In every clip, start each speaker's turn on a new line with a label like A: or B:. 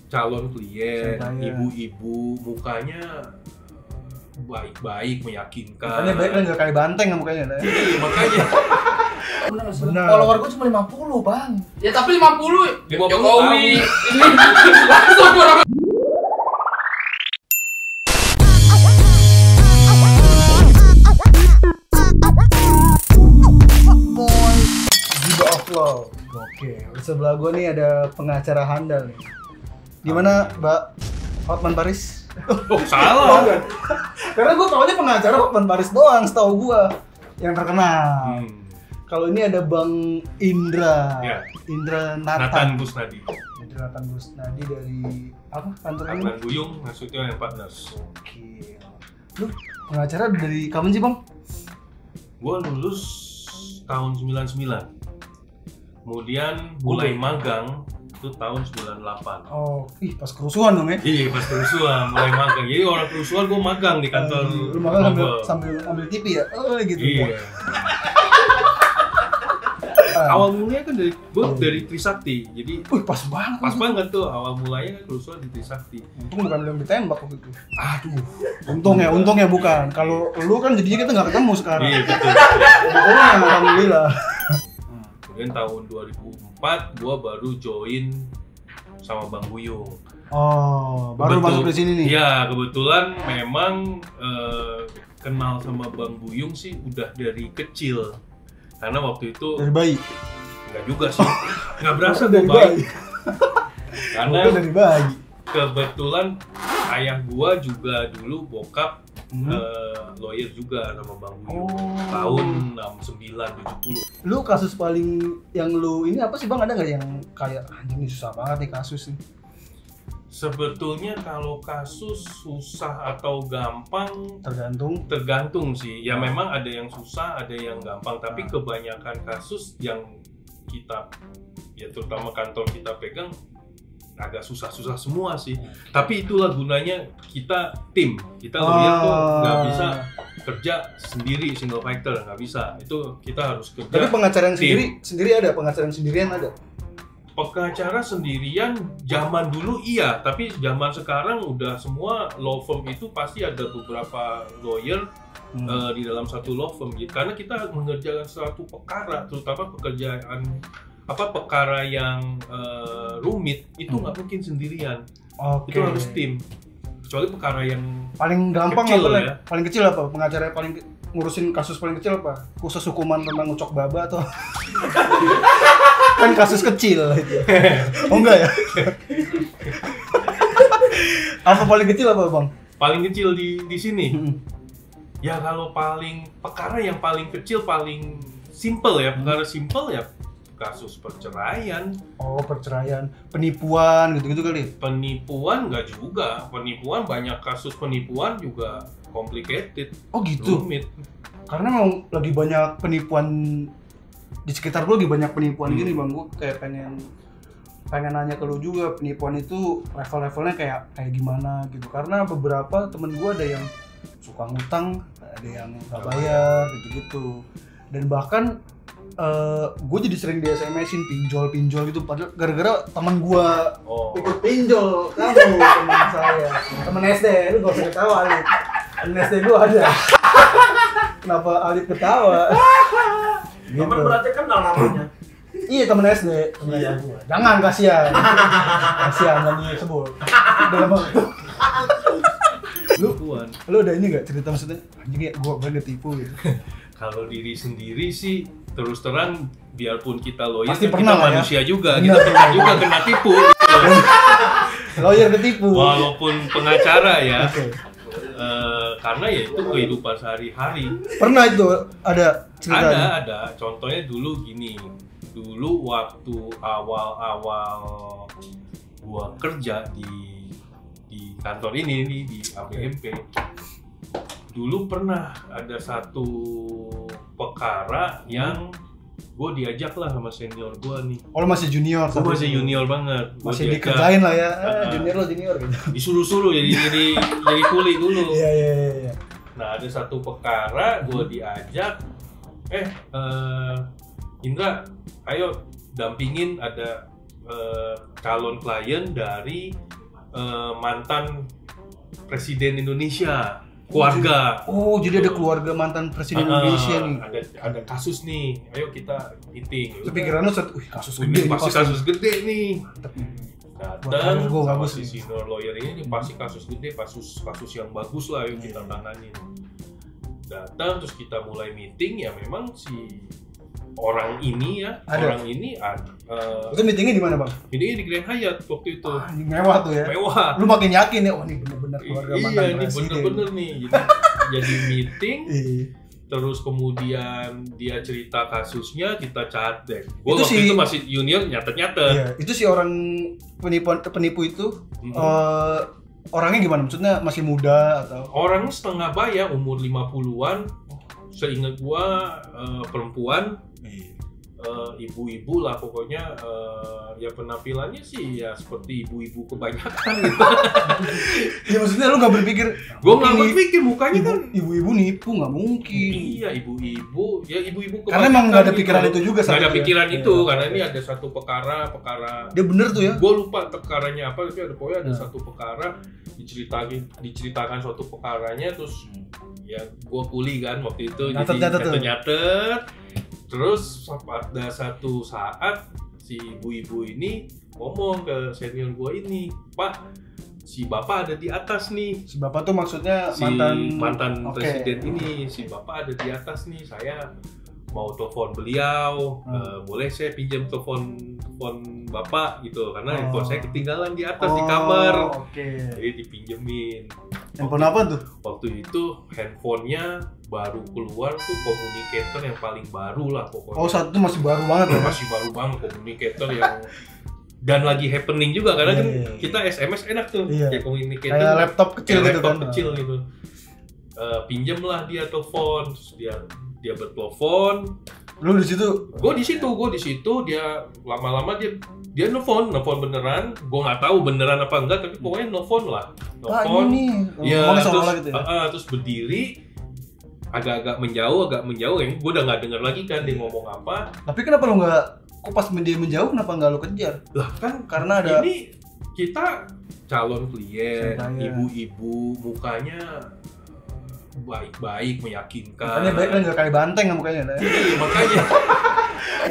A: calon klien,
B: Saya.
A: ibu-ibu, mukanya baik-baik, meyakinkan.
B: Makanya baik kan gak kayak banteng mukanya.
A: Iya, makanya.
B: Benar.
C: Follower gue cuma 50 bang. Ya tapi 50 Jokowi.
A: tahun.
C: Ini langsung orang.
B: Jiba of Law. Oke, di sebelah gue nih ada pengacara handal nih. Gimana Mbak Hotman Paris?
A: Oh, salah.
B: Karena gue taunya pengacara Hotman Paris doang, setahu gue yang terkenal. Kalau ini ada Bang Indra,
A: Ya.
B: Indra
A: Nathan
B: Nathan.
A: Busnadi.
B: Indra Nathan Busnadi dari apa kantor ini?
A: Adnan Buyung, maksudnya yang partners.
B: Oke. Lu pengacara dari kapan sih Bang?
A: Gua lulus tahun 99. Kemudian mulai magang itu tahun 98.
B: Oh, pas kerusuhan dong ya?
A: Iya, pas kerusuhan mulai magang. Jadi orang kerusuhan gua magang di kantor.
B: Lu makan
A: Global.
B: sambil ambil TV ya? Oh gitu.
A: Iya. Awal mulanya kan dari Trisakti. Jadi
B: Pas banget.
A: pas banget tuh awal mulanya kan kerusuhan di Trisakti.
B: Untung bukan yang ditembak waktu itu.
A: Aduh.
B: Untungnya bukan. Kalau lu kan jadinya kita nggak ketemu sekarang.
A: Iya, betul.
B: Untungnya alhamdulillah.
A: Kemudian tahun 2004 gua baru join sama Bang Buyung.
B: Oh, baru masuk di sini nih.
A: Iya, kebetulan memang kenal sama Bang Buyung sih udah dari kecil. Karena waktu itu
B: Dari bayi.
A: enggak juga sih. Enggak berasa
B: dari
A: gua baik.
B: bayi.
A: Karena
B: Dari bayi.
A: kebetulan ayah gua juga dulu bokap lawyer juga sama Bang Buyung.
B: Oh.
A: Tahun 69 70.
B: Lu kasus paling yang lu ini apa sih Bang? Ada nggak yang kayak anjing ini susah banget nih kasus nih?
A: Sebetulnya kalau kasus susah atau gampang tergantung sih. Ya memang ada yang susah, ada yang gampang. Tapi kebanyakan kasus yang kita, ya terutama kantor kita pegang, agak susah-susah semua sih. Tapi itulah gunanya kita tim. Kita lawyer tuh nggak bisa kerja sendiri, single fighter, nggak bisa. Itu kita harus kerja.
B: Tapi pengacara yang
A: tim.
B: sendiri ada, pengacara yang sendirian ada.
A: Pengacara sendirian zaman dulu iya, tapi zaman sekarang udah semua law firm itu pasti ada beberapa lawyer di dalam satu law firm gitu. Karena kita mengerjakan suatu perkara, terutama perkara yang rumit itu nggak mungkin sendirian.
B: Oke.
A: Itu harus tim. Kecuali perkara yang
B: Paling gampang
A: kecil
B: apa?
A: ya.
B: Paling kecil apa? Pengacara yang paling ngurusin kasus paling kecil apa? Khusus hukuman tentang ucok baba atau kan kasus kecil itu. Oh enggak ya? Apa paling kecil apa Bang?
A: paling kecil di sini. Ya kalau perkara yang paling kecil paling simple ya, perkara simple ya kasus perceraian.
B: Oh, perceraian, penipuan gitu-gitu kali.
A: Penipuan nggak juga, banyak kasus penipuan juga complicated.
B: Oh gitu.
A: Rumit.
B: Karena memang lagi banyak penipuan di sekitar gue, lagi banyak penipuan gini Bang. Gue kayak pengen nanya ke lu juga, penipuan itu level-levelnya kayak gimana gitu. Karena beberapa temen gue ada yang suka ngutang, ada yang nggak bayar gitu-gitu. Dan bahkan gue jadi sering di SMS-in pinjol gitu, padahal gara-gara teman gue ikut pinjol kamu, teman saya, teman SD, lu gak usah ketawa Alif, teman SD gue ada. Kenapa Alif ketawa? Gitu.
D: Temen berarti kenal namanya.
B: Iya, teman SD, teman SD gue. Jangan, kasihan jangan disebut. Dalam waktu. Lu ada ini nggak cerita maksudnya? Anjing ya, gue banget tipu gitu.
A: Kalau diri sendiri sih terus terang, biarpun kita lawyer
B: pasti
A: kan
B: pernah
A: kita
B: ya?
A: manusia juga,
B: Benar.
A: kita pernah juga kena tipu.
B: Lawyer ketipu.
A: Walaupun pengacara ya,
B: Oke.
A: karena ya itu kehidupan sehari-hari.
B: Pernah itu ada ceritanya?
A: Ada. Contohnya dulu gini, dulu waktu awal-awal gua kerja di kantor ini nih, di ABMP. Dulu pernah ada satu perkara yang gue diajak lah sama senior gue nih.
B: Oh, masih junior?
A: Gue masih junior banget.
B: Masih dikerjain lah ya, junior gitu.
A: Disuruh-suruh jadi kuli dulu.
B: Iya.
A: Nah, ada satu perkara gue diajak, Indra, ayo dampingin ada calon klien dari mantan presiden Indonesia, keluarga.
B: Oh, jadi ada keluarga mantan presiden Indonesia nih.
A: Ada kasus nih, ayo kita meeting.
B: Kepikiran lu kasus
A: ini
B: gede
A: pasti kasus gede nih.
B: Mantep nih.
A: Datang sama
B: bagus
A: si
B: nih.
A: senior lawyer ini pasti kasus gede, kasus yang bagus lah yang kita tanganin. Datang terus kita mulai meeting, ya memang si orang ini
B: itu meetingnya di mana, Bang?
A: meetingnya di Grand Hyatt waktu itu.
B: Ini mewah tuh ya.
A: Mewah.
B: Lu makin yakin ya, oh ini bener-bener keluarga mantan
A: Iya, ini
B: presiden.
A: bener-bener nih. Jadi meeting, terus kemudian dia cerita kasusnya, kita catat. Gue
B: Itu
A: waktu itu masih junior, nyatet-nyatet.
B: Iya, itu si orang penipu itu orangnya gimana? Maksudnya masih muda atau?
A: Orangnya setengah bayar, umur 50-an. Seingat gua perempuan, ibu-ibu lah pokoknya, ya penampilannya sih ya seperti ibu-ibu kebanyakan gitu.
B: Ya maksudnya lu nggak berpikir?
A: Gua nggak berpikir mukanya kan.
B: Ibu-ibu nipu nggak mungkin.
A: Iya, ibu-ibu kebanyakan.
B: Karena emang nggak ada pikiran
A: gitu.
B: itu juga.
A: Nggak ada pikiran itu,
B: ya.
A: karena ini ada satu perkara.
B: Dia bener tuh ya.
A: Gua lupa perkaranya apa, tapi pokoknya ada satu perkara diceritakan suatu perkaranya, terus ya gua kuli kan waktu itu, nyatet. Terus pada satu saat si ibu-ibu ini ngomong ke senior gua ini, Pak, si bapak ada di atas nih.
B: Si bapak tuh maksudnya
A: Si mantan presiden ini, si bapak ada di atas nih, saya mau telepon beliau, boleh saya pinjam telepon bapak gitu, karena handphone saya ketinggalan di atas di kamar. Jadi dipinjemin.
B: Handphone apa tuh?
A: Waktu itu handphonenya baru keluar tuh, communicator yang paling baru lah pokoknya.
B: Oh, saat itu masih baru banget ya?
A: Masih baru banget communicator yang dan lagi happening juga karena kan kita SMS enak tuh, kayak communicator
B: kayak laptop kecil gitu kan.
A: Kecil gitu. Pinjem lah dia telepon, terus dia bertelepon.
B: Lu di situ?
A: Gue di situ, dia lama-lama dia nelfon beneran. Gue nggak tahu beneran apa enggak, tapi pokoknya nelfon lah. Nelfon. Ya, terus berdiri, agak menjauh, yang gue udah nggak dengar lagi kan dia ngomong apa.
B: Tapi kenapa lu nggak? Kok pas dia menjauh kenapa nggak lu kejar?
A: Lah kan
B: karena ada
A: ini kita calon klien, ibu-ibu, mukanya baik-baik, meyakinkan.
B: Mukanya baik kan, nggak kayak banteng mukanya.
A: Iya, makanya.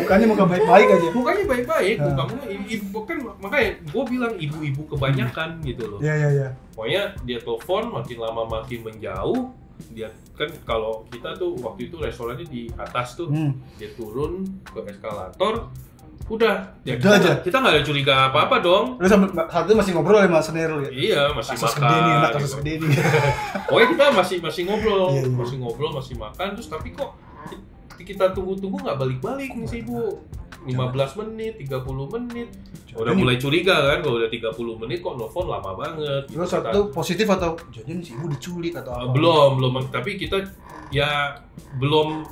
B: Mukanya muka baik-baik aja.
A: Mukanya baik-baik, ibu kan, makanya gue bilang ibu-ibu kebanyakan gitu loh.
B: Iya.
A: Pokoknya dia telepon, makin lama makin menjauh. Dia kan kalau kita tuh waktu itu restorannya di atas tuh, dia turun ke eskalator. Udah kita nggak ada curiga apa-apa dong.
B: Lu saat itu masih ngobrol sama senior lu ya?
A: Iya, masih
B: kasus
A: makan.
B: Gede nih, kasus gede nih.
A: Pokoknya kita masih ngobrol, masih makan. Terus tapi kok kita tunggu-tunggu nggak balik-balik nih si ibu. 15 menit, 30 menit. Udah mulai curiga kan, kalau udah 30 menit kok nelfon lama banget.
B: Lu saat itu positif atau jadi si ibu diculik atau apa?
A: Belum, tapi kita ya belum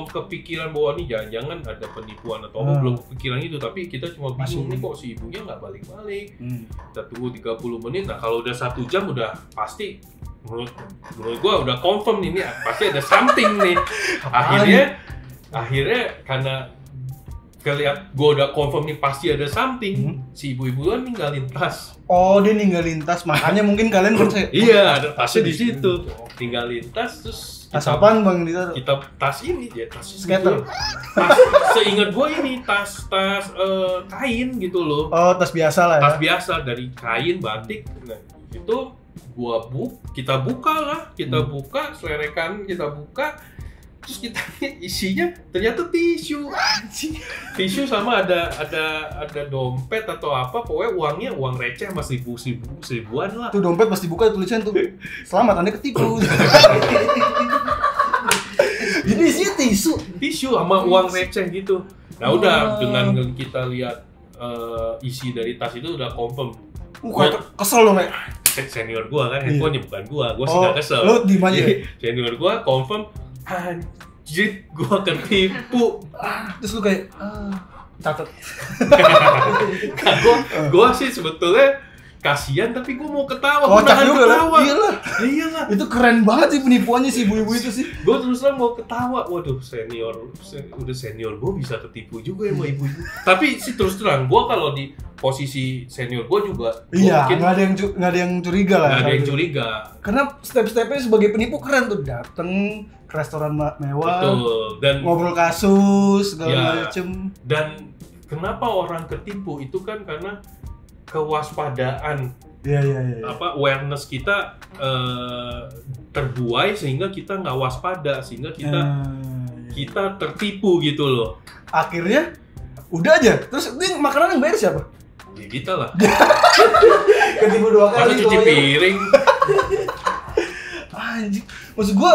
A: kepikiran bahwa nih jangan-jangan ada penipuan atau apa, belum kepikiran itu, tapi kita cuma bingung nih kok si ibunya nggak balik-balik. Kita tunggu 30 menit, nah kalau udah 1 jam udah pasti menurut gua udah confirm ini pasti ada something nih. Akhirnya karena kelihat gua udah confirm nih pasti ada something, si ibu-ibu kan ninggalin tas.
B: Oh, dia ninggalin tas, makanya mungkin kalian percaya.
A: Iya, ada tasnya di situ. Tinggalin tas, terus
B: tas apaan Bang?
A: Kita tas ini ya, tas
B: skater.
A: Tas, seingat gua ini tas kain gitu loh.
B: Oh, tas biasa lah ya.
A: Tas biasa dari kain batik. Nah, itu kita buka, selerekan kita buka. Terus kita isinya ternyata tisu sama ada dompet atau apa, pokoknya uangnya uang receh sama seribuan lah.
B: Tuh dompet pasti buka tulisan tuh, selamat Anda ketipu. Jadi isinya tisu
A: sama uang receh gitu. Nah udah dengan kita lihat isi dari tas itu udah confirm.
B: Kesel lo, Mek.
A: Senior gua kan, handphonenya bukan gua sih nggak kesel.
B: Lo diem aja.
A: Senior gua confirm, anjir gua ketipu.
B: Terus lu kayak catat.
A: Gua sih sebetulnya kasihan tapi gue mau ketawa, gue
B: Kocak
A: nahan
B: juga lah.
A: ketawa.
B: Iyalah.
A: Iyalah.
B: Itu keren banget sih penipuannya si ibu-ibu itu sih.
A: Gue terus terang mau ketawa, waduh udah senior gue bisa ketipu juga ya sama ibu-ibu. Tapi sih terus terang gue kalau di posisi senior gue juga,
B: Iya,
A: mungkin
B: nggak ada yang curiga lah.
A: nggak ada yang
B: saat itu.
A: curiga.
B: Karena step-stepnya sebagai penipu keren tuh, dateng ke restoran mewah,
A: Betul. Dan
B: ngobrol kasus segala
A: Ya.
B: macem.
A: dan kenapa orang ketipu itu kan karena kewaspadaan,
B: Iya.
A: awareness kita terbuai sehingga kita nggak waspada, sehingga kita kita tertipu gitu loh.
B: Akhirnya udah aja. Terus ini makanan yang bayar siapa?
A: Ya kita lah.
B: Ketipu 2
A: Masa
B: kali.
A: cuci
B: kalau ya.
A: piring.
B: Anjing. Maksud gua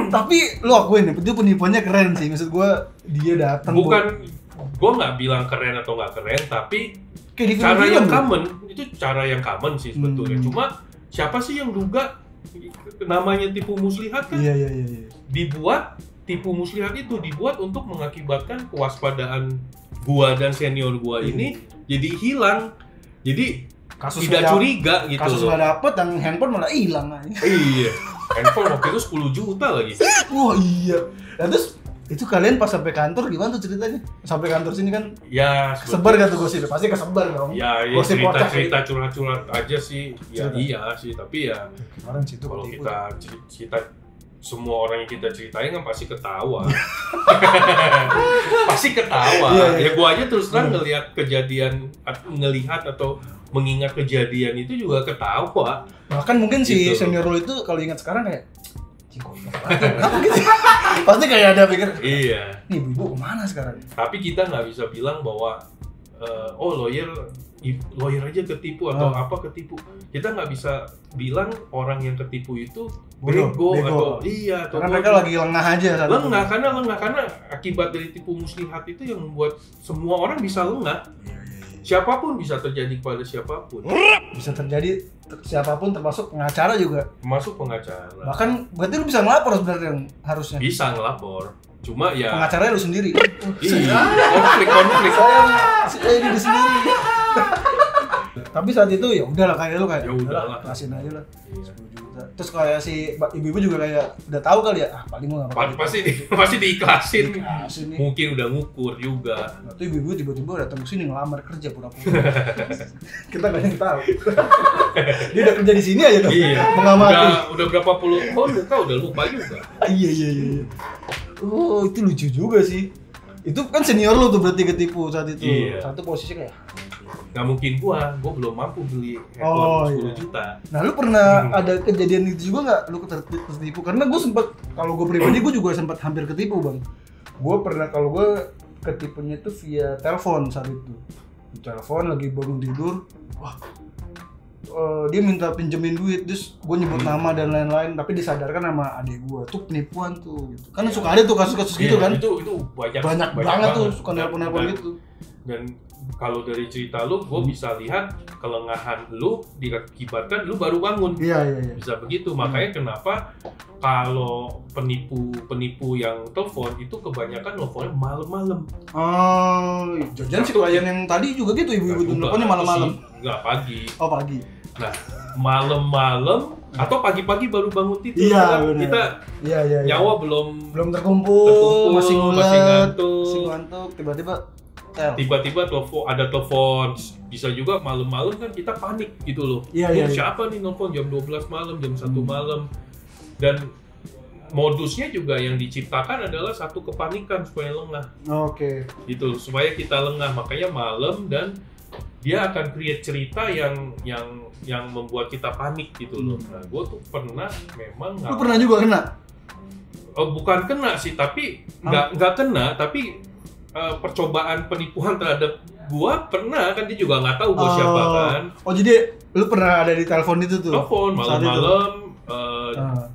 B: tapi lu akuin itu penipuannya keren sih. Maksud gua dia datang
A: Bukan, gue nggak bilang keren atau nggak keren, tapi
B: kayak di
A: cara
B: film-film
A: yang
B: tuh.
A: common itu cara yang common sih sebetulnya. Cuma siapa sih yang duga namanya tipu muslihat kan?
B: Iya.
A: Dibuat tipu muslihat itu dibuat untuk mengakibatkan kewaspadaan gua dan senior gua ini jadi hilang. Jadi
B: Kasus
A: tidak
B: nggak
A: curiga gitu
B: Kasus
A: loh.
B: nggak dapet, yang handphone malah hilang aja.
A: Iya. Handphone waktu itu 10 juta lagi.
B: Wah iya. Nah, terus itu kalian pas sampai kantor gimana tuh ceritanya? Sampai kantor sini kan
A: Ya,
B: kesebar gak tuh gosip? Pasti kesebar dong.
A: Ya,
B: Gosip kocak
A: cerita curhat-curhat aja sih. Ya
B: Cerita.
A: iya sih, tapi ya
B: Kemarin situ
A: kalau
B: ketipu.
A: kita semua orang yang kita ceritain kan pasti ketawa. Pasti ketawa.
B: Iya.
A: Ya gua aja terus terang ngelihat atau mengingat kejadian itu juga ketawa.
B: Bahkan mungkin si
A: Gitu.
B: senior lo itu kalau ingat sekarang kayak kenapa gitu? Pasti kayak ada pikir,
A: Iya.
B: nih ibu kemana sekarang?
A: Tapi kita nggak bisa bilang bahwa lawyer aja ketipu atau apa ketipu. Kita nggak bisa bilang orang yang ketipu itu bego atau atau
B: Karena mereka
A: bodoh.
B: lagi lengah aja saat itu.
A: lengah karena akibat dari tipu muslihat itu yang membuat semua orang bisa lengah. Siapapun bisa terjadi kepada siapapun,
B: Bisa terjadi siapapun termasuk pengacara juga.
A: termasuk pengacara.
B: Bahkan berarti lu bisa ngelapor sebenarnya yang harusnya.
A: Bisa ngelapor, cuma ya
B: Pengacaranya lu sendiri.
A: iya, konflik.
B: Saya diri sendiri. Tapi saat itu ya udahlah kayak lu kayak
A: Ya udahlah.
B: kasihin aja lah.
A: Iya.
B: 10 juta. Terus kayak si ibu-ibu juga kayak udah tahu kali ya, paling mau ngapain.
A: Pasti diikhlasin.
B: Dikasih nih.
A: Mungkin udah ngukur juga.
B: Waktu ibu-ibu tiba-tiba datang ke sini ngelamar kerja pura-pura. Kita nggak ada yang tahu. Dia udah kerja di sini aja tuh.
A: Iya.
B: Mengamati.
A: Udah berapa puluh tahun lupa, udah lupa juga.
B: Iya. Oh, itu lucu juga sih. Itu kan senior lu tuh berarti ketipu saat itu.
A: Iya.
B: Saat itu posisi kayak.
A: Nggak mungkin gua belum mampu beli
B: Oh,
A: handphone 10
B: iya.
A: juta.
B: Nah, lu pernah ada kejadian itu juga nggak? Lu tertipu? Karena gue sempet, kalau gue pribadi gue juga sempat hampir ketipu bang. Gue pernah, kalau gue ketipunya itu via telepon saat itu. Di telepon lagi bangun tidur, wah, dia minta pinjemin duit, terus gue nyebut nama dan lain-lain, tapi disadarkan sama adik gue, tuh penipuan tuh. Gitu. Kan suka ada tuh kasus-kasus gitu
A: Iya,
B: kan?
A: Itu
B: Banyak banget tuh suka nelpon-nelpon gitu.
A: Dan kalau dari cerita lu, gue bisa lihat kelengahan lu diakibatkan lu baru bangun.
B: Iya.
A: Bisa begitu. Makanya kenapa kalau penipu yang telepon itu kebanyakan nelfonnya malam-malam.
B: Oh, jajan si klien yang tadi juga gitu, ibu-ibu tuh nelponnya malam-malam.
A: Enggak, pagi.
B: Oh, pagi.
A: Nah, malam-malam atau pagi-pagi baru bangun tidur.
B: Iya,
A: Karena
B: benar.
A: kita
B: Iya.
A: nyawa belum
B: terkumpul, masih ngulet,
A: masih ngantuk.
B: masih ngantuk, tiba-tiba
A: Tiba-tiba ada telepon, bisa juga malam-malam kan kita panik gitu loh.
B: Iya.
A: Siapa nih nelfon jam 12 malam, jam 1 malam. Dan modusnya juga yang diciptakan adalah satu kepanikan supaya lengah.
B: Oke.
A: Gitu, supaya kita lengah. Makanya malam dan dia akan create cerita yang membuat kita panik gitu loh. Nah, gue tuh pernah memang
B: Lu pernah juga kena?
A: bukan kena sih, tapi nggak kena, tapi percobaan penipuan terhadap gua pernah kan, dia juga nggak tahu gua siapa kan.
B: Oh, jadi lu pernah ada di telepon itu tuh?
A: Telepon
B: saat itu?
A: malam-malam,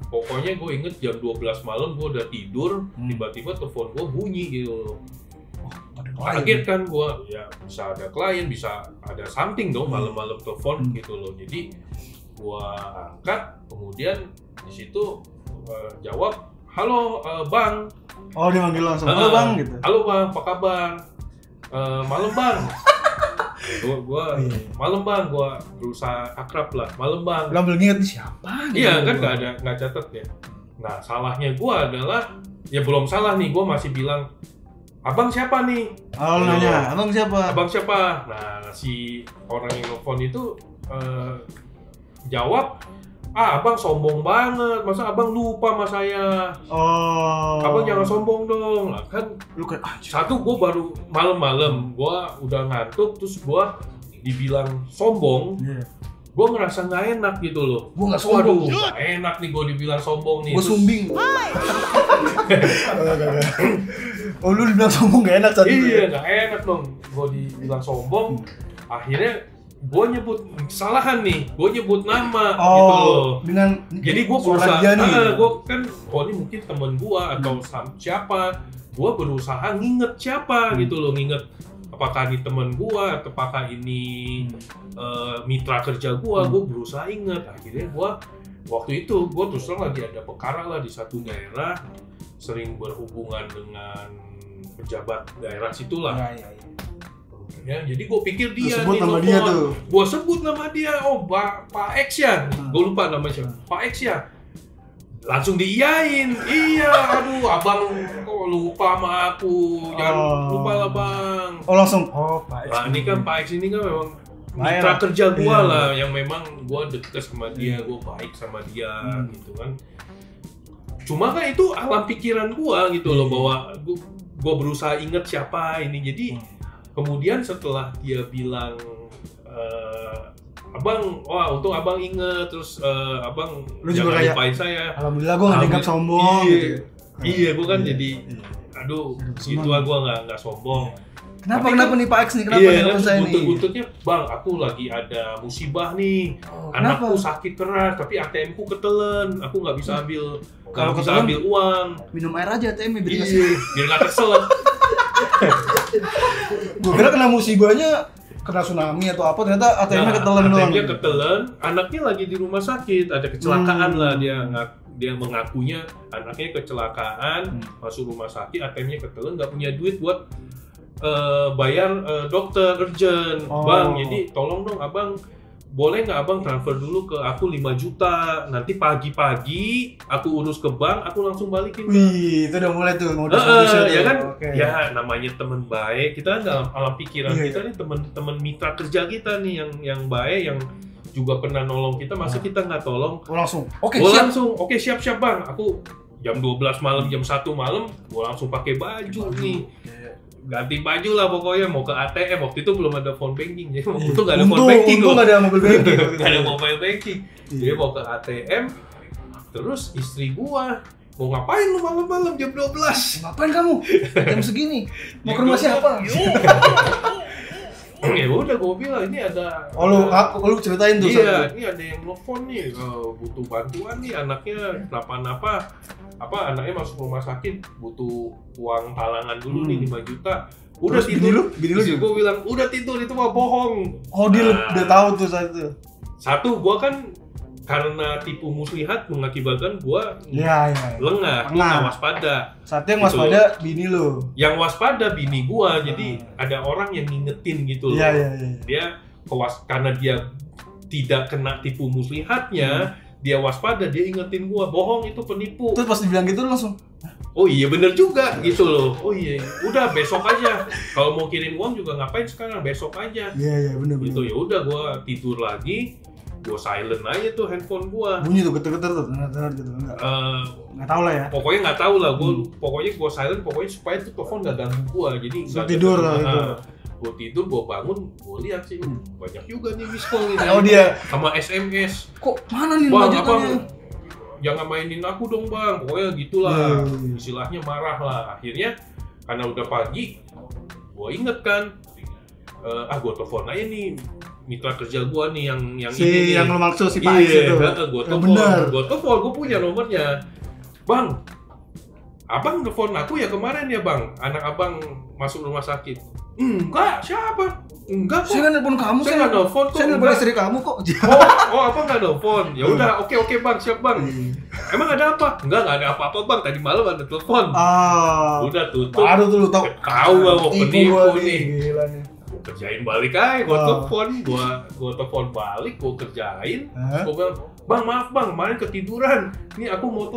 A: pokoknya gue inget jam 12 malam gua udah tidur, tiba-tiba telepon gua bunyi gitu. Kaget kan gua, ya bisa ada klien, bisa ada something dong malam-malam telepon gitu loh. Jadi gua angkat, kemudian di situ jawab, halo bang.
B: Oh, dia manggil langsung, halo bang gitu.
A: Halo bang, apa kabar? Malam bang. Gua malam bang, gua berusaha akrab lah, malam bang.
B: Lo ambil nginget nih siapa?
A: Iya kan nggak catat ya. Nah salahnya gua adalah ya belum salah nih, gua masih bilang abang siapa nih?
B: Oh nanya, abang siapa?
A: Abang siapa? Nah si orang yang nelfon itu jawab, abang sombong banget, masa abang lupa sama saya?
B: Oh.
A: Abang jangan sombong dong, lah kan.
B: Lu kan
A: Satu gue baru malam-malam, gue udah ngantuk, terus gue dibilang sombong, gue ngerasa nggak enak gitu loh.
B: Gue nggak sombong.
A: Waduh, nggak enak nih gue dibilang sombong nih.
B: Gue sumbing. Oh lu dibilang sombong gak enak saat itu?
A: Iya, nggak enak dong. Gue dibilang sombong. Akhirnya gue nyebut kesalahan nih. Gue nyebut nama gitu loh.
B: Dengan
A: jadi gue berusaha. Gue kan, ini mungkin temen gue atau siapa. Gue berusaha nginget siapa gitu loh, nginget apakah ini temen gue atau apakah ini mitra kerja gue. Gue berusaha inget. Akhirnya gue waktu itu gue terus terang lagi ada perkara lah di satu daerah, sering berhubungan dengan pejabat daerah situlah. Ya, jadi gue pikir dia
B: sebut
A: nih
B: nama dia tuh.
A: Gue sebut nama dia, Pak X ya. Gue lupa namanya siapa. Pak X ya. Langsung diiyain. Iya, aduh abang kok lupa sama aku. Jangan lupa lah bang.
B: Oh langsung, Pak X.
A: Nah, ini kan Pak X ini kan memang mitra kerja gue lah, yang memang gue deket sama dia, gue baik sama dia gitu kan. Cuma kan itu alam pikiran gua gitu loh, bahwa gua berusaha inget siapa ini. Jadi kemudian setelah dia bilang abang, untung abang inget, terus abang
B: lu juga kayak
A: lupain saya.
B: Alhamdulillah gua nggak dianggap sombong.
A: Iya, gua kan jadi aduh, gitu gua nggak sombong.
B: Kenapa nih Pak X nih? Kenapa
A: kan,
B: saya nih?
A: Buntut-buntutnya, bang, aku lagi ada musibah nih. Anakku sakit keras, tapi ATM-ku ketelen. Aku nggak bisa ambil,
B: kalau
A: bisa ambil uang.
B: Minum air aja ATM-nya biar
A: nggak kesel.
B: Gue kira kena musibahnya kena tsunami atau apa, ternyata ATM-nya ketelen doang.
A: ATM-nya ketelen, anaknya lagi di rumah sakit, ada kecelakaan lah, dia mengakunya anaknya kecelakaan, masuk rumah sakit, ATM-nya ketelen, nggak punya duit buat bayar dokter urgent. Bang, jadi tolong dong abang, boleh nggak abang transfer dulu ke aku 5 juta, nanti pagi-pagi aku urus ke bank, aku langsung balikin.
B: Wih, itu udah mulai tuh modus
A: ya kan. Ya namanya teman baik, kita kan dalam alam pikiran kita nih, teman mitra kerja kita nih yang baik, yang juga pernah nolong kita, masa kita nggak tolong?
B: Langsung siap bang, aku jam 12 malam, jam 1 malam, gua langsung pakai baju nih, ganti baju lah pokoknya, mau ke ATM. Waktu itu belum ada phone banking, jadi waktu itu nggak ada phone banking. Untung nggak ada mobile banking.
A: Nggak ada mobile banking. Jadi mau ke ATM, terus istri gua, mau ngapain lu malam-malam jam 12?
B: Ngapain kamu jam segini? Mau ke rumah siapa?
A: Ya udah, gue bilang ini ada.
B: Lu ceritain tuh.
A: Iya, ini ada yang nelfon nih, butuh bantuan nih, anaknya kenapa-napa. Anaknya masuk rumah sakit, butuh uang talangan dulu nih 5 juta. Udah
B: terus
A: tidur.
B: Bini lu
A: Gue bilang udah tidur, itu mah bohong.
B: Oh, dia udah tahu tuh saat itu.
A: Satu, gue kan karena tipu muslihat mengakibatkan gue lengah, gue nggak waspada.
B: Satu yang waspada bini lu.
A: Yang waspada bini gue, jadi ada orang yang ngingetin gitu loh. Dia karena dia tidak kena tipu muslihatnya, dia waspada, dia ingetin gua, bohong itu penipu.
B: Terus pas dibilang gitu langsung,
A: oh iya bener juga gitu loh. Oh iya, udah besok aja. Kalau mau kirim uang juga ngapain sekarang, besok aja.
B: Iya bener.
A: Gitu ya udah, gua tidur lagi, gua silent aja tuh handphone gua.
B: Bunyi tuh geter-geter tuh, benar gitu enggak. Nggak tahu lah ya.
A: Pokoknya nggak tahu lah, pokoknya gua silent, pokoknya supaya tuh telepon nggak ganggu gua. Jadi nggak
B: tidur lah gitu.
A: Gue tidur, gue bangun, gue lihat sih banyak juga nih miss call ini.
B: Oh dia
A: sama SMS.
B: Kok mana nih
A: bang, abang jangan mainin aku dong bang, pokoknya gitulah. Istilahnya marah lah. Akhirnya karena udah pagi, gue inget kan, gue telepon aja nih mitra kerja gue nih yang ini
B: yang lo maksud si Pak X itu.
A: Gue telepon, gue punya nomornya. Bang, abang telepon aku ya kemarin ya bang, anak abang masuk rumah sakit. Enggak, siapa? Enggak kok.
B: Saya nggak nelfon kamu,
A: saya nggak nelfon kok.
B: Saya nelfon istri kamu kok.
A: Apa nggak nelfon? Ya udah, oke bang, siap bang. Emang ada apa? Enggak ada apa-apa bang. Tadi malam ada telepon. Udah tutup.
B: Baru tuh lu tahu.
A: Tahu bang, penipu nih. kerjain balik aja, gue telepon balik, gue kerjain, gue bilang, bang maaf bang, kemarin ketiduran, nih aku mau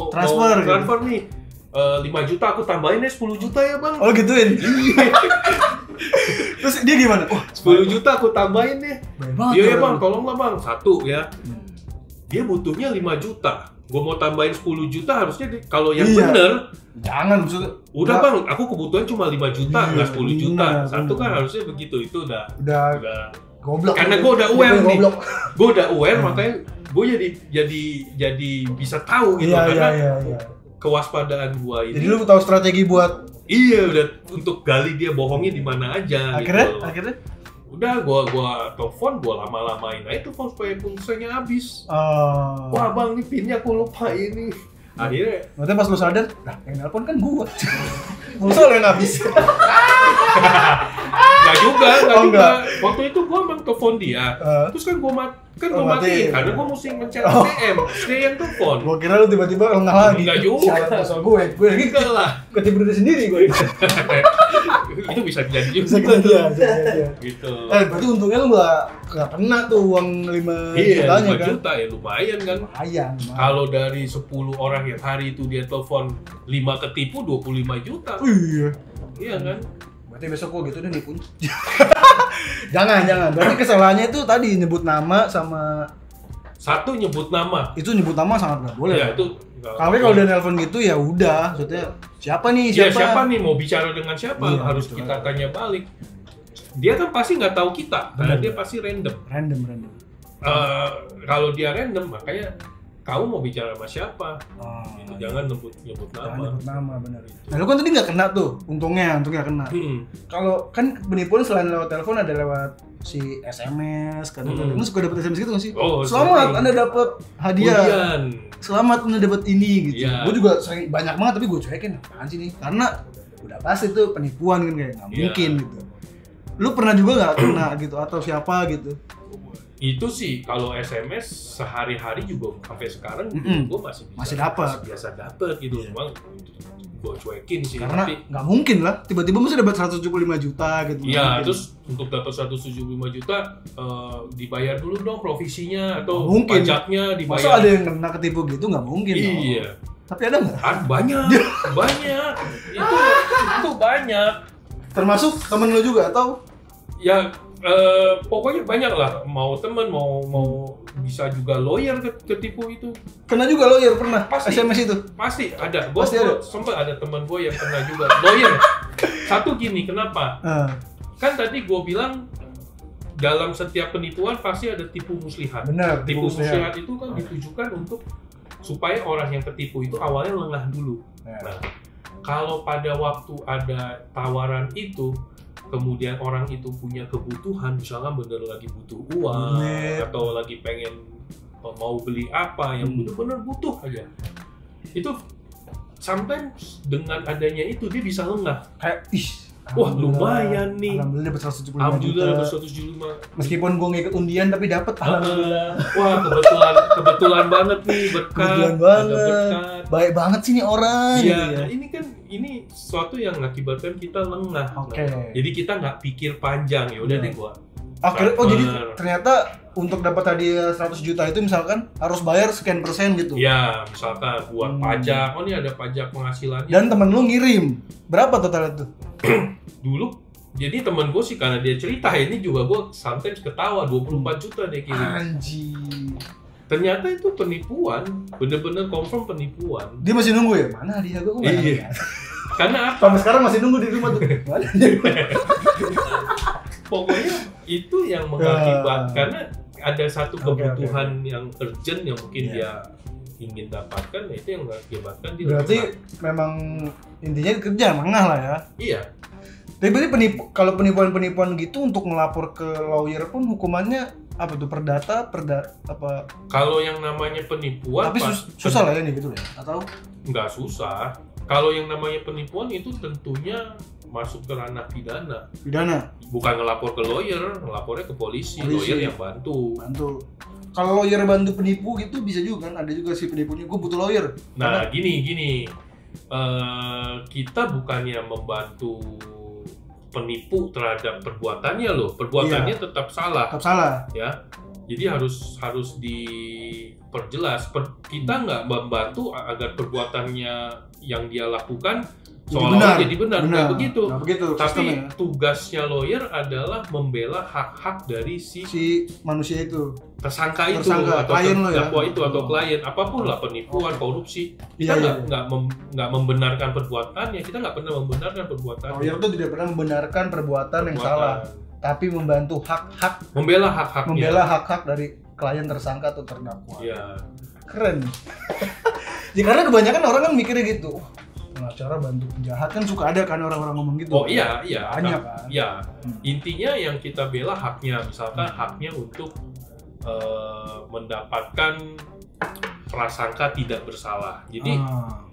A: transfer nih, 5 juta aku tambahin 10 juta ya bang.
B: Oh gituin? Terus dia gimana?
A: 10 juta aku tambahin deh. Iya ya bang, tolonglah bang, 1 ya. Dia butuhnya 5 juta. Gue mau tambahin 10 juta harusnya kalau yang bener.
B: Jangan maksudnya.
A: Udah bang, aku kebutuhan cuma 5 juta, nggak 10 juta. Satu kan harusnya begitu, itu udah
B: goblok.
A: Karena gue udah aware nih. Gue udah aware makanya gue jadi bisa tahu gitu karena kewaspadaan gue ini.
B: Jadi lu tahu strategi buat
A: udah untuk gali dia bohongnya di mana aja.
B: Akhirnya
A: udah gua telepon, gua lama-lamain aja telepon supaya pulsanya habis. Wah bang, nih pinnya aku lupa ini. Akhirnya
B: berarti pas lu sadar, nah yang nelpon kan gua. Pulsa lo yang habis.
A: Nggak juga. Waktu itu gua emang telepon dia. Terus kan gua matiin karena gua mesti mencet ATM. Dia yang telepon.
B: Gua kira lu tiba-tiba lengah lagi.
A: Enggak juga.
B: Soal gue lagi
A: lah.
B: ketidur sendiri gue.
A: Itu bisa jadi juga.
B: Bisa
A: Gitu.
B: Berarti untungnya lu nggak kena tuh uang 5 jutanya
A: 5
B: kan?
A: juta ya lumayan kan.
B: Lumayan.
A: Kalau dari 10 orang yang hari itu dia telepon 5 ketipu 25 juta. Iya kan?
B: Berarti besok gua gitu deh nipuin. Jangan. Berarti kesalahannya itu tadi nyebut nama sama
A: satu nyebut nama.
B: Itu nyebut nama sangat nggak boleh.
A: Ya itu.
B: Kalau udah nelpon gitu ya udah, maksudnya siapa nih?
A: Siapa nih mau bicara dengan siapa? Harus betul. Kita tanya balik. Dia kan pasti nggak tahu kita, karena dia pasti random. Kalau dia random, makanya kamu mau bicara sama siapa? Gitu. Jangan nyebut nama.
B: Benar. Nah, lu kan tadi nggak kena tuh, untungnya kena. Kalau kan penipuan selain lewat telepon ada lewat si SMS, kadang-kadang lu suka dapet SMS gitu nggak sih? Selamat, Anda dapat hadiah. Selamat Anda dapat ini gitu. Gue juga sering banyak banget tapi gue cuekin apaan sih nih? Karena udah pasti itu penipuan kan kayak nggak mungkin gitu. Lu pernah juga nggak kena gitu atau siapa gitu?
A: Itu sih kalau SMS sehari-hari juga sampai sekarang gue masih dapat biasa dapet gitu. Memang gue cuekin sih
B: karena nggak mungkin lah tiba-tiba mesti dapat 175 juta gitu.
A: Iya, terus untuk dapat 175 juta dibayar dulu dong provisinya atau pajaknya dibayar.
B: Masa ada yang kena ketipu gitu? Nggak mungkin.
A: Iya.
B: Tapi ada nggak?
A: Banyak. Itu banyak.
B: Termasuk temen lu juga atau?
A: Ya pokoknya banyak lah, mau temen mau bisa juga lawyer ketipu itu.
B: Kena juga lawyer pernah?
A: Pasti.
B: SMS itu?
A: Pasti ada. Gua sempat ada teman gue yang kena juga lawyer. Satu gini, kenapa? Kan tadi gue bilang dalam setiap penipuan pasti ada tipu muslihat.
B: Benar.
A: Tipu muslihat itu kan ditujukan untuk supaya orang yang ketipu itu awalnya lengah dulu. Nah, kalau pada waktu ada tawaran itu kemudian orang itu punya kebutuhan, misalnya bener lagi butuh uang atau lagi pengen mau beli apa yang bener-bener butuh aja, itu sometimes dengan adanya itu dia bisa lengah.
B: Kayak
A: wah lumayan nih.
B: Alhamdulillah dapat 175 juta. Meskipun gue ngikut undian tapi dapat alhamdulillah.
A: Wah kebetulan banget nih berkat.
B: Kebetulan banget. Baik banget sih nih orang.
A: Iya.
B: Gitu ya.
A: Ini sesuatu yang mengakibatkan kita lengah. Jadi kita nggak pikir panjang, ya udah deh gua.
B: Jadi ternyata untuk dapat hadiah 100 juta itu misalkan harus bayar sekian persen gitu.
A: Ya, misalkan buat pajak. Oh, ini ada pajak penghasilannya.
B: Dan temen lu ngirim. Berapa total itu?
A: Dulu jadi temen gue sih karena dia cerita ini juga gue sometimes ketawa 24 juta dia kirim.
B: Anjir.
A: Ternyata itu penipuan, bener-bener confirm penipuan.
B: Dia masih nunggu ya? Mana hadiah gue?
A: Iya. Karena apa?
B: Sampai sekarang masih nunggu di rumah tuh.
A: Pokoknya itu yang mengakibatkan karena ada satu kebutuhan yang urgent yang mungkin dia ingin dapatkan, ya itu yang mengakibatkan dia.
B: Berarti memang intinya kerja lengah lah ya.
A: Iya.
B: Tapi berarti kalau penipuan gitu untuk melapor ke lawyer pun hukumannya apa tuh, perdata apa?
A: Kalau yang namanya penipuan
B: tapi susah lah ya nih gitu ya? Atau
A: nggak susah. Kalau yang namanya penipuan itu tentunya masuk ke ranah pidana. Bukan ngelapor ke lawyer, ngelapornya ke polisi. Lawyer yang bantu.
B: Kalau lawyer bantu penipu gitu bisa juga kan? Ada juga sih penipunya, gue butuh lawyer.
A: Nah gini, kita bukannya membantu penipu terhadap perbuatannya loh. Perbuatannya tetap salah.
B: Tetap salah.
A: Ya. Jadi harus diperjelas. Kita nggak membantu agar perbuatannya yang dia lakukan seolah-olah jadi benar. Nggak begitu. Tapi sistemnya. Tugasnya lawyer adalah membela hak-hak dari si
B: manusia itu,
A: tersangka itu atau terdakwa itu atau klien, apapun lah, penipuan, korupsi. Kita nggak membenarkan perbuatannya. Kita nggak pernah membenarkan perbuatannya.
B: Lawyer itu tidak pernah membenarkan perbuatan yang salah, tapi membantu
A: membela hak-hak
B: dari klien, tersangka atau terdakwa.
A: Iya.
B: Keren. Ya, karena kebanyakan orang kan mikirnya gitu. Pengacara bantu penjahat kan suka ada kan orang-orang ngomong gitu.
A: Oh iya.
B: Banyak kan.
A: Iya. Intinya yang kita bela haknya, misalkan haknya untuk mendapatkan prasangka tidak bersalah. Jadi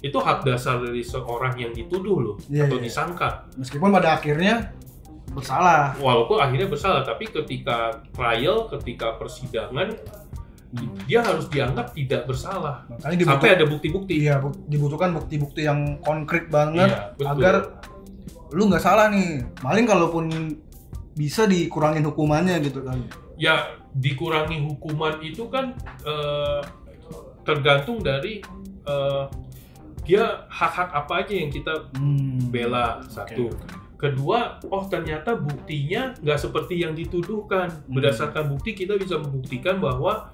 A: itu hak dasar dari seorang yang dituduh loh, atau disangka.
B: Meskipun pada akhirnya bersalah.
A: Walaupun akhirnya bersalah, tapi ketika trial, ketika persidangan, dia harus dianggap tidak bersalah. Makanya sampai ada bukti-bukti.
B: Iya, dibutuhkan bukti-bukti yang konkret banget, agar lu nggak salah nih. Paling kalaupun bisa dikurangin hukumannya gitu kan.
A: Ya, dikurangi hukuman itu kan tergantung dari dia hak-hak apa aja yang kita bela. Satu. Kedua, ternyata buktinya nggak seperti yang dituduhkan. Berdasarkan bukti kita bisa membuktikan bahwa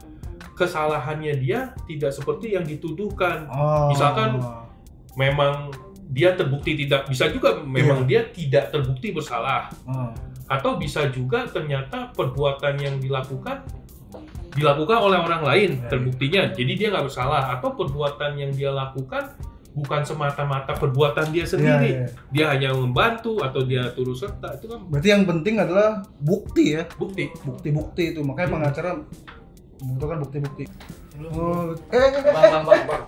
A: kesalahannya dia tidak seperti yang dituduhkan. Misalkan memang dia terbukti tidak, bisa juga memang dia tidak terbukti bersalah. Atau bisa juga ternyata perbuatan yang dilakukan oleh orang lain, terbuktinya, jadi dia nggak bersalah. Atau perbuatan yang dia lakukan bukan semata-mata perbuatan dia sendiri, dia hanya membantu atau dia turut serta. Itu kan
B: berarti yang penting adalah bukti ya.
A: Bukti
B: itu, makanya pengacara membutuhkan bukti-bukti.
C: Bang.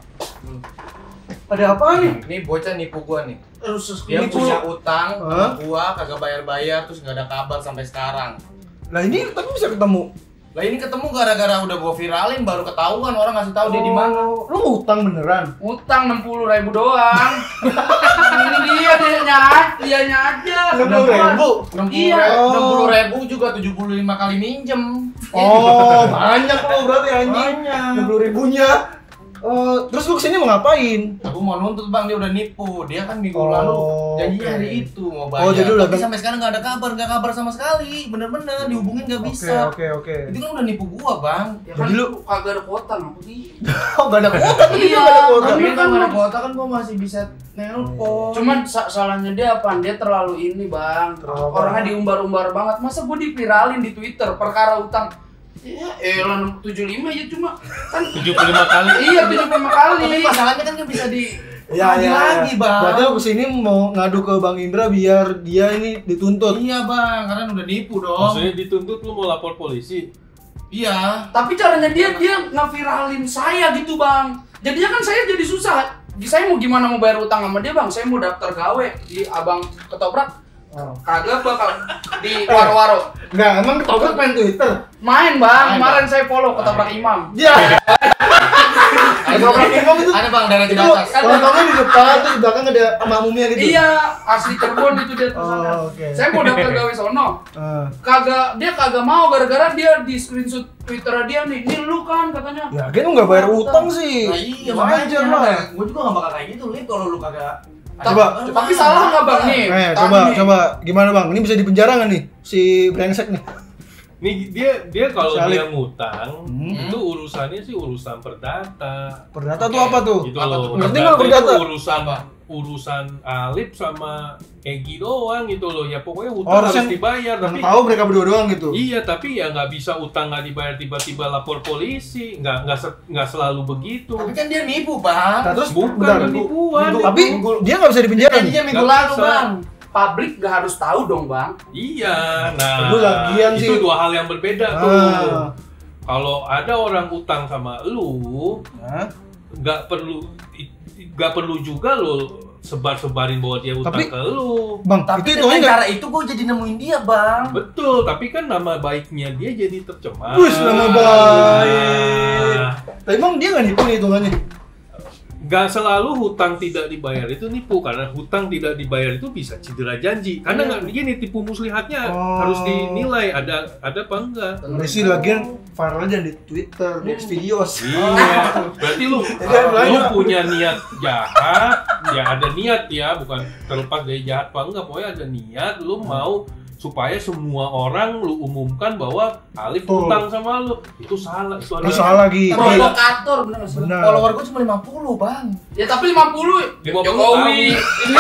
B: Ada apa nih?
C: Ini bocah nipu gua nih. Dia punya utang sama gua, kagak bayar-bayar, terus nggak ada kabar sampai sekarang.
B: Nah ini tapi bisa ketemu.
C: Lah ini ketemu gara-gara udah gua viralin, baru ketahuan orang ngasih tahu dia di mana.
B: Lu ngutang beneran?
C: Utang 60.000 doang. Ini dianya aja.
B: 60.000?
C: Iya, 60.000 juga 75 kali minjem.
B: Banyak lo berarti anjing. 60.000-nya. Terus lu kesini mau ngapain?
C: Aku mau nuntut bang, dia udah nipu. Dia kan minggu lalu janjinya hari itu mau bayar.
B: Jadi
C: tapi sampai sekarang nggak ada kabar sama sekali. Bener-bener dihubungin nggak bisa.
B: Oke.
C: Itu kan udah nipu gua bang. Ya kan lu kagak ada kuota apa sih?
B: Gak ada kuota.
C: Iya. Tapi kan nggak ada kuota kan gua masih bisa nelpon. Cuman salahnya dia apa? Dia terlalu ini bang. Orangnya diumbar-umbar banget. Masa gua diviralin di Twitter perkara utang? Ya, 75 ya cuma kan
A: 75 kali.
C: Iya, 75 kali. Tapi masalahnya kan bisa di lagi, Bang.
B: Berarti aku kesini mau ngadu ke Bang Indra biar dia ini dituntut.
C: Iya, Bang, karena udah nipu dong.
A: Maksudnya dituntut lu mau lapor polisi?
C: Iya. Tapi caranya dia ngeviralin saya gitu, Bang. Jadinya kan saya jadi susah. Saya mau gimana mau bayar utang sama dia, Bang? Saya mau daftar gawe di Abang Ketoprak. Kagak bakal di waro-waro.
B: Enggak, emang Ketoprak main Twitter?
C: Main bang, kemarin saya follow Ketoprak Imam.
B: Iya. Ketoprak Imam itu
C: ada bang, daerah di atas.
B: Ketopraknya di depan, tuh di belakang ada makmumnya gitu.
C: Iya, asli Cirebon itu dia tulisannya. Saya mau daftar gawe sono. Dia kagak mau gara-gara dia di screenshot Twitter dia nih. Ini lu kan katanya.
B: Ya, kan lu enggak bayar utang sih.
C: Nah, iya, makanya. Gua juga enggak bakal kayak gitu, Lip, kalau lu kagak. Tapi salah nggak bang nih?
B: Coba gimana bang? Ini bisa dipenjara nggak nih si brengsek nih?
A: Nih dia kalau dia ngutang itu urusannya sih urusan perdata.
B: Perdata tuh apa tuh?
A: Gitu loh.
B: Ngerti nggak perdata?
A: Urusan Alip sama Egi doang gitu loh. Ya pokoknya utang harus dibayar. Tapi
B: tahu mereka berdua doang gitu.
A: Iya, tapi ya nggak bisa utang nggak dibayar tiba-tiba lapor polisi. Nggak selalu begitu.
C: Tapi kan dia nipu bang.
B: Nah, terus
A: bukan penipuan.
B: Tapi dia nggak bisa dipenjara.
C: Dia minggu lalu bang. Publik nggak harus tahu dong bang.
A: Iya, nah
B: itu
A: dua hal yang berbeda tuh. Kalau ada orang utang sama lu, nggak perlu juga lo sebarin bahwa dia utang ke lu.
C: Bang, tapi dengan cara itu gue jadi nemuin dia bang.
A: Betul, tapi kan nama baiknya dia jadi tercemar.
B: Nama baik. Tapi emang dia nggak nipu nih hitungannya?
A: nggak selalu hutang tidak dibayar itu nipu, karena hutang tidak dibayar itu bisa cedera janji. Karena nggak gini, tipu muslihatnya harus dinilai ada apa enggak.
B: Ini sih lagian viralnya di Twitter, di videos.
A: Iya, berarti lu punya niat jahat, ya ada niat ya, bukan terlepas dari jahat apa enggak, pokoknya ada niat lu mau supaya semua orang lu umumkan bahwa Alif hutang sama lu. Itu salah, itu
B: salah lagi.
C: Provokator bener sih.
D: Follower gua cuma 50, Bang.
C: Ya tapi 50 Jokowi.
A: Ini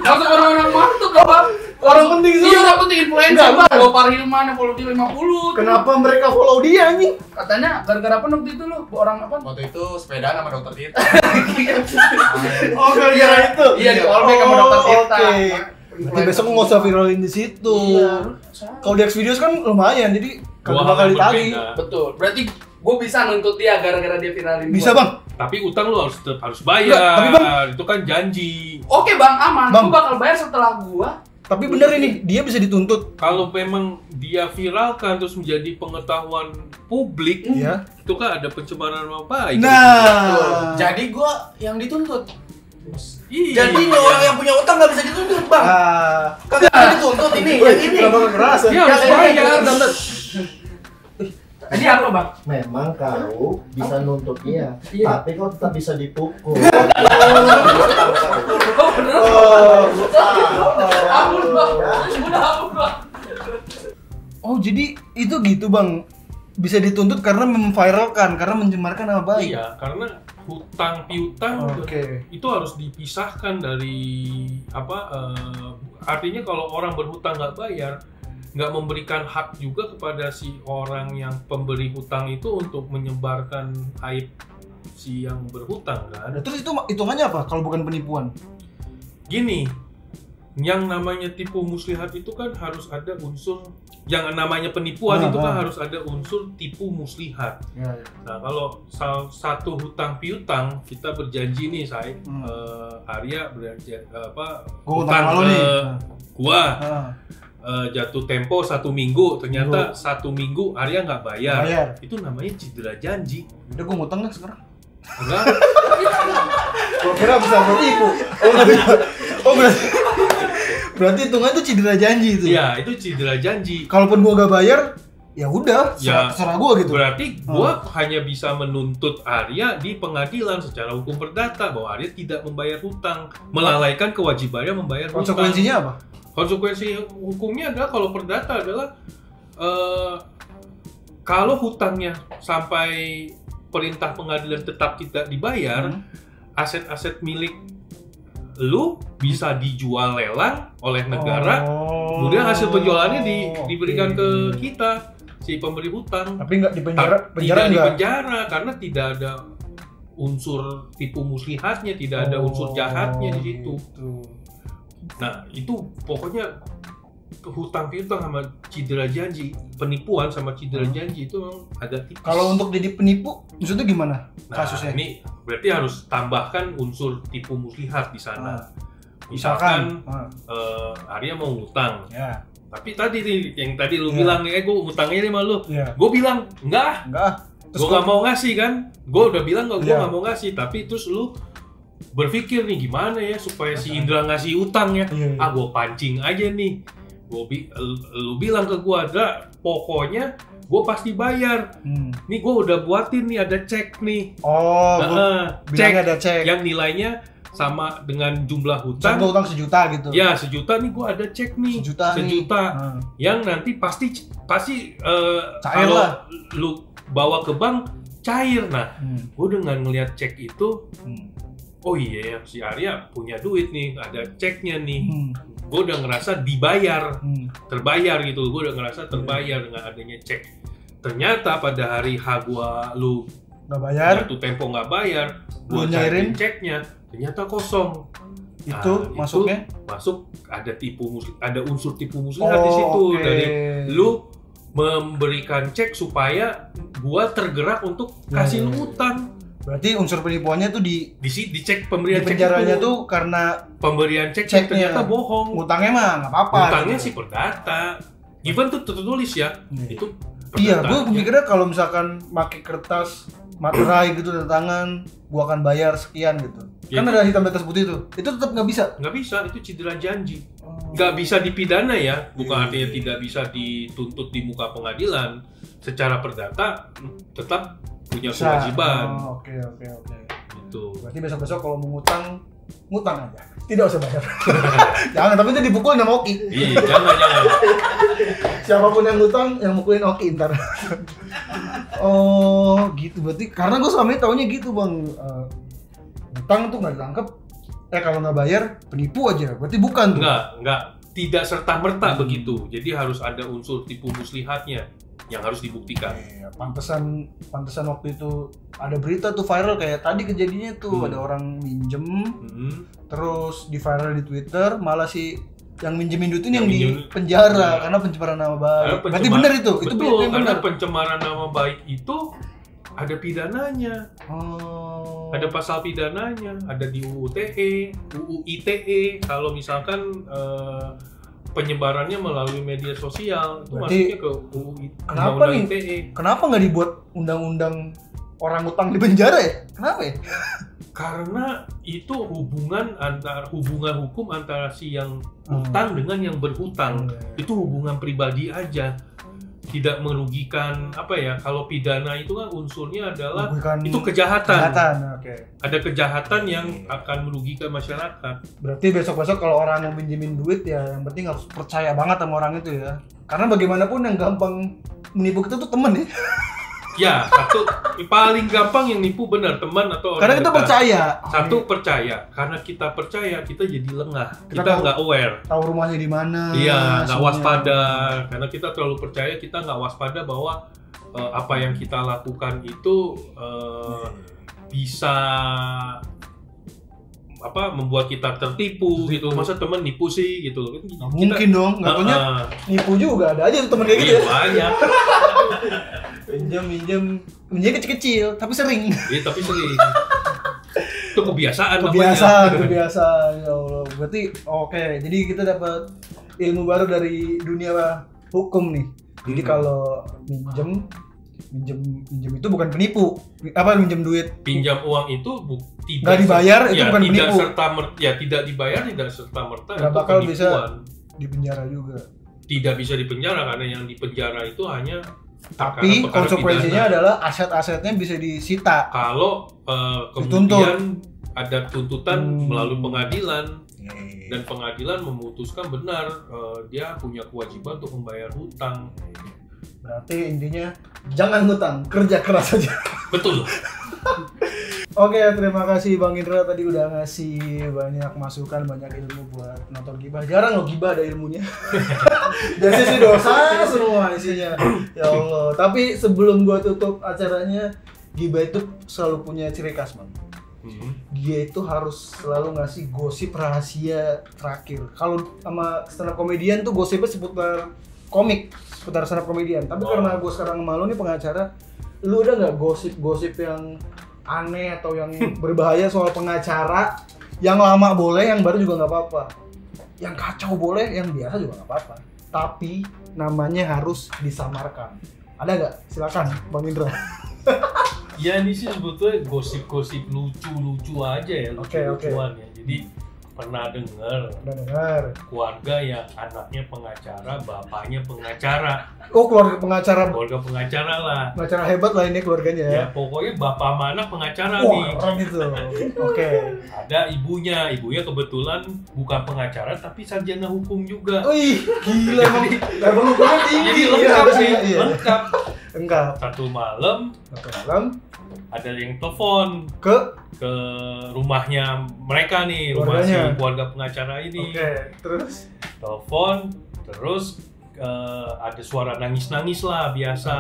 C: Masuk orang-orang mantap loh, Bang.
B: Orang penting sih.
C: Iya, orang penting influencer, Bang. Lo Parhilman yang follow dia 50.
B: Kenapa mereka follow dia anjing?
C: Katanya gara-gara apa waktu itu lu? Orang apa?
D: Waktu itu sepeda sama dokter Tirta.
B: Oh, gara-gara itu.
C: Iya, di callback sama dokter Tirta.
B: Berarti besok nggak usah viralin di situ.
C: Iya.
B: Kalau di X videos kan lumayan, jadi kagak
A: Dua
B: bakal
A: hal
B: ditagih.
A: berbeda.
C: Betul. Berarti gue bisa nuntut dia gara-gara dia viralin.
B: Bisa
C: gua.
B: bang.
A: Tapi utang lu harus bayar.
B: Tapi, Bang,
A: itu kan janji.
C: Oke bang, aman.
B: Bang.
C: Gue bakal bayar setelah gua.
B: Tapi bener ini, dia bisa dituntut.
A: Kalau memang dia viralkan terus menjadi pengetahuan publik,
B: Iya.
A: itu kan ada pencemaran nama baik.
B: Nah.
D: Jadi gua yang dituntut.
A: Iya.
D: Jadi orang yang punya utang nggak bisa dituntut, Bang. Kagak bisa dituntut ini, yang ini.
B: Kenapa kekerasan?
A: Dia harus bayar.
C: Ini apa bang?
E: Memang kau bisa nuntut dia,
C: Iya.
E: tapi kau tetap bisa dipukul.
C: Oh bener. Ampun bang. Udah ampun bang.
B: Oh jadi itu gitu bang, bisa dituntut karena memviralkan, karena mencemarkan nama baik.
A: Iya, karena hutang piutang
B: Oke.
A: itu harus dipisahkan dari artinya kalau orang berhutang nggak bayar, nggak memberikan hak juga kepada si orang yang pemberi hutang itu untuk menyebarkan aib si yang berhutang kan.
B: Nah, terus itu hitungannya apa kalau bukan penipuan?
A: Gini, yang namanya tipu muslihat itu kan harus ada unsur, yang namanya penipuan itu kan harus ada unsur tipu muslihat.
B: Ya.
A: Nah kalau satu hutang piutang, kita berjanji nih Arya berjanji
B: Gua
A: hutang
B: utang sama lu nih.
A: gua
B: Ah.
A: jatuh tempo 1 minggu, ternyata 1 minggu Arya nggak bayar. Itu namanya cedera janji.
B: Udah gue ngutang dah sekarang.
A: Enggak.
B: Gue kira bisa buat tipu. Oh berarti hitungannya itu cedera janji itu.
A: Iya, itu cedera janji.
B: Kalaupun gue gak bayar, ya udah,
A: Ya,
B: terserah gue gitu.
A: Berarti gua hanya bisa menuntut Arya di pengadilan secara hukum perdata bahwa Arya tidak membayar hutang, melalaikan kewajibannya membayar hutang.
B: Konsekuensinya apa?
A: Konsekuensi hukumnya adalah kalau perdata adalah kalau hutangnya sampai perintah pengadilan tetap tidak dibayar, aset-aset milik lu bisa dijual lelang oleh negara, kemudian hasil penjualannya diberikan ke kita si pemberi hutang.
B: Tapi nggak di penjara,
A: Tidak di
B: nggak?
A: penjara karena tidak ada unsur tipu muslihatnya, tidak ada unsur jahatnya di situ.
B: Gitu.
A: Nah, itu pokoknya hutang piutang sama cedera janji, penipuan sama cedera janji itu memang agak tipis.
B: Kalau untuk jadi penipu, maksudnya gimana
A: Nah,
B: kasusnya?
A: ini berarti harus tambahkan unsur tipu muslihat di sana.
B: Misalkan,
A: Arya mau ngutang,
B: ya,
A: tapi tadi nih yang tadi lu bilang nih, gue ngutangnya nih sama lu.
B: ya,
A: Gue bilang enggak,
B: enggak.
A: gue nggak mau ngasih kan. Gue udah bilang gue
B: Iya.
A: nggak mau ngasih, tapi terus lu berpikir nih gimana ya supaya si Indra ngasih utangnya.
B: Iya.
A: Gue pancing aja nih. Lu bilang ke gue, Dra, pokoknya gue pasti bayar. Nih gue udah buatin nih, ada cek nih.
B: Oh,
A: Cek
B: ada cek.
A: yang nilainya sama dengan jumlah
B: Misal
A: hutang.
B: gua utang 1 juta gitu.
A: Ya 1 juta nih, gue ada cek nih.
B: 1 juta nih.
A: Yang nanti pasti
B: Cair
A: kalau
B: lah.
A: lu bawa ke bank cair. Nah, gue dengan ngelihat cek itu, oh iya ya, si Arya punya duit nih, ada ceknya nih. Gue udah ngerasa dibayar, terbayar gitu. Gue udah ngerasa terbayar dengan adanya cek. Ternyata pada hari H lu
B: Nggak bayar.
A: jatuh tempo nggak bayar, gue
B: Lu nyairin.
A: cariin ceknya, ternyata kosong.
B: Itu masuknya?
A: Masuk ada ada unsur tipu muslihat di situ.
B: Oke.
A: Dari lu memberikan cek supaya gua tergerak untuk kasih lu utang.
B: Berarti unsur penipuannya tuh di
A: Dicek pemberian cek
B: penjaranya
A: itu.
B: tuh karena
A: Pemberian cek
B: ceknya.
A: ternyata bohong.
B: utangnya mah nggak apa-apa.
A: Utangnya
B: gitu.
A: sih perdata. Even tuh tertulis ya.
B: Iya.
A: Itu
B: Iya,
A: perdata.
B: gue mikirnya kalau misalkan pakai kertas materai gitu tanda tangan, gua akan bayar sekian gitu.
A: Ya,
B: Kan ada hitam di atas putih itu tetap nggak bisa.
A: Nggak bisa, itu cedera janji. Nggak bisa dipidana ya, bukan artinya tidak bisa dituntut di muka pengadilan. Secara perdata tetap punya kewajiban.
B: Oke.
A: Gitu.
B: Berarti besok-besok kalau mau ngutang aja. Tidak usah bayar. Jangan, tapi itu dipukul sama Oki.
A: Iya, jangan.
B: Siapapun yang ngutang, yang mukulin Oki ntar. Oh, gitu. Berarti karena gue selama ini taunya gitu, Bang. Ngutang tuh nggak ditangkap. Kalau nggak bayar, penipu aja. Berarti bukan tuh.
A: Enggak. Tidak serta-merta begitu. Jadi harus ada unsur tipu muslihatnya yang harus dibuktikan.
B: Pantesan waktu itu ada berita tuh viral kayak tadi kejadiannya tuh ada orang minjem terus di viral di Twitter, malah si yang minjemin duit ini yang di penjara karena pencemaran nama baik. Berarti benar itu
A: betul, karena
B: benar.
A: pencemaran nama baik itu ada pidananya. Ada pasal pidananya, ada di UU ITE. Kalau misalkan penyebarannya melalui media sosial, itu
B: berarti,
A: masuknya ke UU
B: Undang-Undang
A: ITE.
B: Kenapa nggak dibuat undang-undang orang utang di penjara ya? Kenapa ya?
A: Karena itu hubungan hukum antara si yang utang dengan yang berhutang. Itu hubungan pribadi aja. Tidak merugikan kalau pidana itu kan unsurnya adalah itu kejahatan. Ada kejahatan yang akan merugikan masyarakat.
B: Berarti besok-besok kalau orang yang minjemin duit ya yang penting harus percaya banget sama orang itu ya. Karena bagaimanapun yang gampang menipu kita tuh temen ya.
A: Ya, satu paling gampang yang nipu benar teman atau orang.
B: Karena kita percaya.
A: Satu percaya, karena kita percaya kita jadi lengah. Kita nggak aware.
B: Tahu rumahnya di mana.
A: Iya, nggak waspada. Karena kita terlalu percaya, kita nggak waspada bahwa apa yang kita lakukan itu bisa membuat kita tertipu gitu. Masa teman nipu sih gitu.
B: Mungkin dong, nggak taunya nipu juga ada aja tuh temen kayak gitu.
A: Banyak.
B: Minjem kecil-kecil tapi sering.
A: Iya, tapi sering. Itu kebiasaan
B: ya Allah. Berarti oke. Jadi kita dapat ilmu baru dari dunia hukum nih. Jadi kalau minjem itu bukan penipu. Minjem duit,
A: pinjam uang itu tidak
B: nggak dibayar itu bukan penipu.
A: Tidak dibayar tidak serta merta
B: nggak
A: itu
B: bakal
A: penipuan.
B: bisa dipenjara juga.
A: Tidak bisa dipenjara karena yang dipenjara itu hanya
B: tapi konsekuensinya adalah aset-asetnya bisa disita.
A: Kalau kemudian ada tuntutan melalui pengadilan dan pengadilan memutuskan benar dia punya kewajiban untuk membayar hutang.
B: Berarti intinya jangan hutang, kerja keras aja.
A: Betul.
B: Oke, terima kasih Bang Indra tadi udah ngasih banyak masukan, banyak ilmu buat nonton gibah. Jarang loh gibah ada ilmunya. Biasanya sih dosa semua isinya. Ya Allah. Tapi sebelum gua tutup acaranya, gibah itu selalu punya ciri khas, Bang. Dia itu harus selalu ngasih gosip rahasia terakhir. Kalau sama stand up komedian tuh gosipnya seputar komik, seputar stand up komedian. Tapi karena gua sekarang malu nih pengacara, lu udah nggak gosip-gosip yang aneh atau yang berbahaya soal pengacara? Yang lama boleh, yang baru juga nggak apa-apa. Yang kacau boleh, yang biasa juga nggak apa-apa. Tapi namanya harus disamarkan. Ada nggak? Silakan, Bang Indra.
A: Ya ini sih sebetulnya gosip-gosip lucu-lucu aja ya, lucu-lucuan ya. Jadi pernah dengar keluarga yang anaknya pengacara, bapaknya pengacara.
B: Oh, keluarga pengacara.
A: Keluarga pengacara lah.
B: Pengacara hebat lah ini keluarganya ya.
A: Ya pokoknya bapak mana pengacara
B: wah,
A: nih.
B: Orang itu. Oke.
A: Ada ibunya kebetulan bukan pengacara tapi sarjana hukum juga.
B: Wih, gila emang. Level hukumnya tinggi.
A: Jadi lengkap sih, lengkap.
B: Enggak.
A: Satu malam ada yang telepon ke rumahnya mereka nih, rumah si keluarga pengacara ini.
B: Oke, terus
A: telepon, terus ada suara nangis-nangis lah biasa.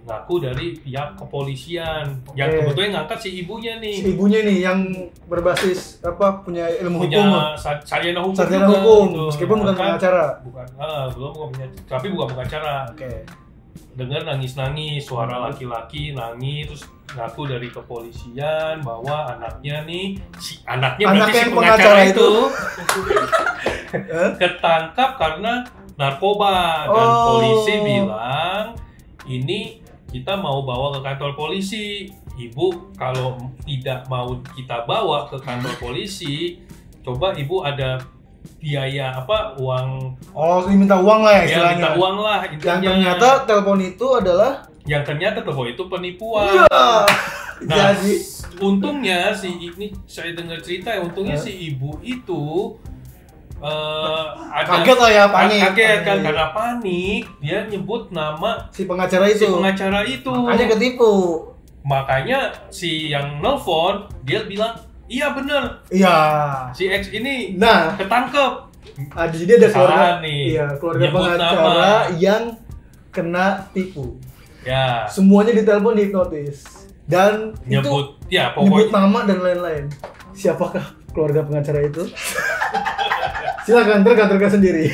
A: Ngaku dari pihak kepolisian. Yang kebetulan ngangkat si ibunya nih. Si
B: ibunya nih yang berbasis punya ilmu hukum.
A: Sarjana hukum.
B: Sarjana hukum, gitu. Meskipun bukan pengacara.
A: Tapi bukan pengacara.
B: Oke.
A: Dengar nangis-nangis, suara laki-laki nangis, terus ngaku dari kepolisian bahwa anaknya nih, berarti si pengacara itu ketangkap karena narkoba dan polisi bilang ini kita mau bawa ke kantor polisi. Ibu kalau tidak mau kita bawa ke kantor polisi, coba ibu ada biaya apa, uang,
B: Oh, minta uang lah ya
A: ya
B: istilahnya.
A: minta uang lah
F: Yang
A: intinya.
F: ternyata telepon itu adalah
A: Yang ternyata telepon itu penipuan.
F: Nah, jadi
A: Untungnya ini saya dengar cerita ya, untungnya si ibu itu ada
F: kaget lah ya, panik.
A: kaget kan, karena panik dia nyebut nama
F: Si pengacara
A: si
F: itu.
A: pengacara itu.
F: Makanya ketipu.
A: Makanya si yang nelfon dia bilang iya bener,
F: Iya.
A: si X ini
F: Nah,
A: ketangkep.
F: jadi ada keluarga
A: Kesalahan nih.
F: Iya, keluarga
A: Nyebut
F: pengacara
A: nama.
F: yang kena tipu.
A: Ya,
F: Semuanya ditelepon dihipnotis. Dan
A: nyebut
F: itu
A: ya
F: nyebut
A: pokoknya
F: nama dan lain-lain. Siapakah keluarga pengacara itu? Silakan terka sendiri.